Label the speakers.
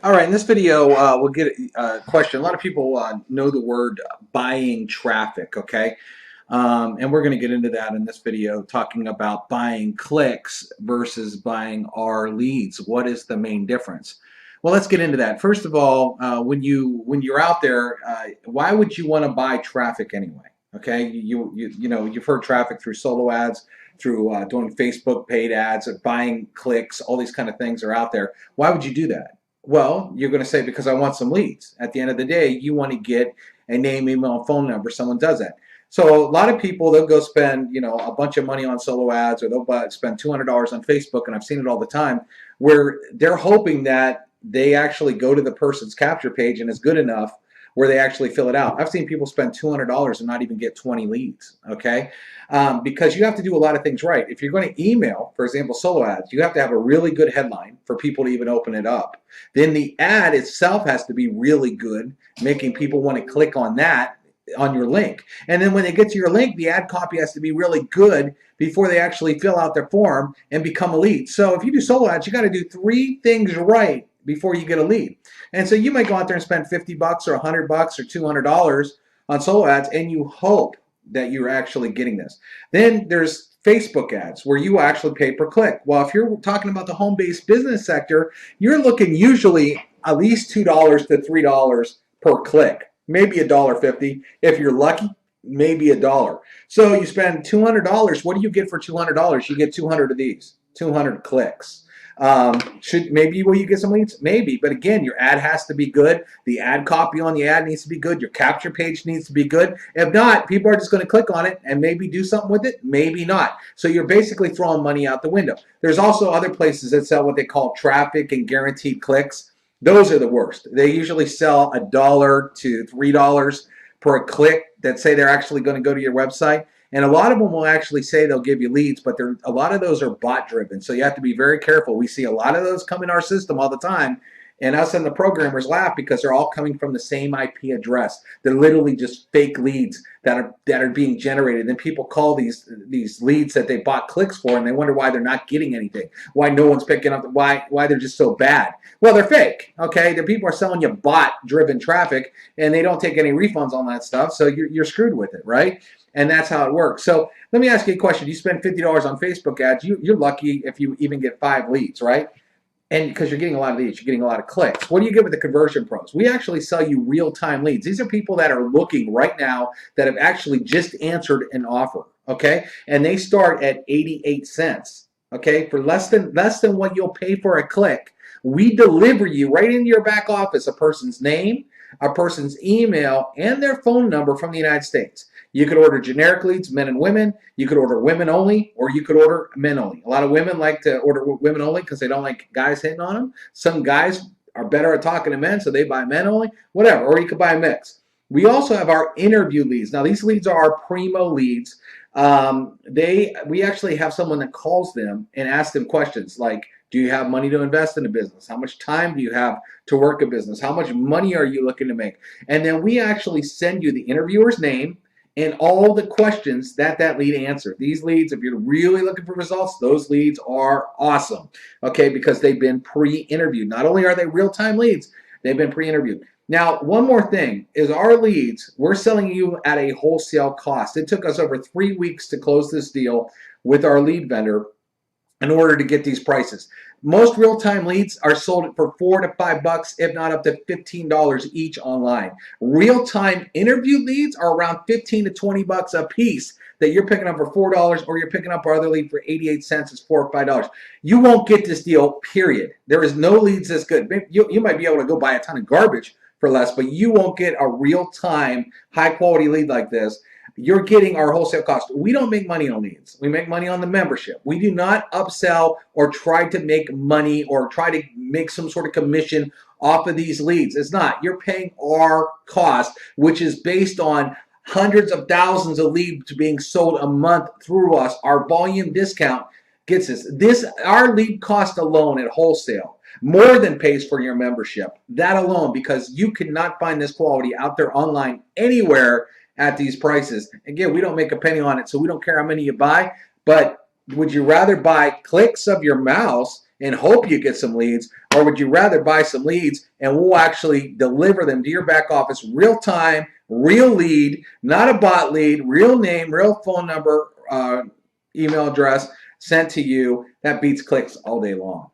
Speaker 1: All right, in this video, we'll get a question. A lot of people know the word buying traffic, okay? And we're going to get into that in this video, talking about buying clicks versus buying our leads. What is the main difference? Well, let's get into that. First of all, when you're out there, why would you want to buy traffic anyway? Okay, you know you've heard traffic through solo ads, through doing Facebook paid ads, or buying clicks. All these kind of things are out there. Why would you do that? Well, you're going to say, because I want some leads. At the end of the day, you want to get a name, email, phone number. Someone does that. So a lot of people, they'll go spend, a bunch of money on solo ads, or they'll spend $200 on Facebook, and I've seen it all the time, where they're hoping that they actually go to the person's capture page and is good enough where they actually fill it out. I've seen people spend $200 and not even get 20 leads, okay? Because you have to do a lot of things right. If you're going to email, for example, solo ads, you have to have a really good headline for people to even open it up. Then the ad itself has to be really good, making people want to click on that, on your link. And then when they get to your link, the ad copy has to be really good before they actually fill out their form and become a lead. So if you do solo ads, you got to do 3 things right before you get a lead. And so you might go out there and spend 50 bucks or $100 bucks or $200 on solo ads, and you hope that you're actually getting this. Then there's Facebook ads, where you actually pay per click. Well, if you're talking about the home-based business sector, you're looking usually at least $2 to $3 per click, maybe $1.50. If you're lucky, maybe $1. So you spend $200. What do you get for $200? You get 200 of these, 200 clicks. Will you get some leads? Maybe, but again, your ad has to be good. The ad copy on the ad needs to be good. Your capture page needs to be good. If not, people are just going to click on it and maybe do something with it, maybe not. So you're basically throwing money out the window. There's also other places that sell what they call traffic and guaranteed clicks. Those are the worst. They usually sell $1 to $3 per click that say they're actually going to go to your website. And a lot of them will actually say they'll give you leads, but a lot of those are bot driven. So you have to be very careful. We see a lot of those come in our system all the time. And us and the programmers laugh because they're all coming from the same IP address. They're literally just fake leads that are being generated. Then people call these leads that they bought clicks for, and they wonder why they're not getting anything. Why no one's picking up? Why they're just so bad? Well, they're fake. Okay, the people are selling you bot-driven traffic, and they don't take any refunds on that stuff. So you're screwed with it, right? And that's how it works. So let me ask you a question. You spend $50 on Facebook ads. You're lucky if you even get 5 leads, right? And because you're getting a lot of leads, you're getting a lot of clicks. What do you get with the conversion pros? We actually sell you real-time leads. These are people that are looking right now that have actually just answered an offer, okay? And they start at 88 cents, okay? For less than what you'll pay for a click. We deliver you right into your back office a person's name, a person's email, and their phone number from the United States. You could order generic leads, men and women. You could order women only, or you could order men only. A lot of women like to order women only because they don't like guys hitting on them. Some guys are better at talking to men, so they buy men only, whatever. Or you could buy a mix. We also have our interview leads. Now, these leads are our primo leads. We actually have someone that calls them and asks them questions like, do you have money to invest in a business? How much time do you have to work a business? How much money are you looking to make? And then we actually send you the interviewer's name and all the questions that lead answered. These leads, if you're really looking for results, those leads are awesome, okay, because they've been pre-interviewed. Not only are they real-time leads, they've been pre-interviewed. Now, one more thing is our leads, we're selling you at a wholesale cost. It took us over 3 weeks to close this deal with our lead vendor in order to get these prices. Most real-time leads are sold for $4 to $5, if not up to $15 each online. Real-time interview leads are around $15 to $20 a piece that you're picking up for $4, or you're picking up our other lead for 88 cents. It's $4 or $5. You won't get this deal, period. There is no leads this good. You might be able to go buy a ton of garbage for less, but you won't get a real-time, high-quality lead like this. You're getting our wholesale cost. We don't make money on leads. We make money on the membership. We do not upsell or try to make money or try to make some sort of commission off of these leads. It's not. You're paying our cost, which is based on hundreds of thousands of leads being sold a month through us. Our volume discount gets us. Our lead cost alone at wholesale more than pays for your membership. That alone, because you cannot find this quality out there online anywhere at these prices. Again, we don't make a penny on it, so we don't care how many you buy, but would you rather buy clicks of your mouse and hope you get some leads? Or would you rather buy some leads and we'll actually deliver them to your back office real time, real lead, not a bot lead, real name, real phone number, email address sent to you? That beats clicks all day long.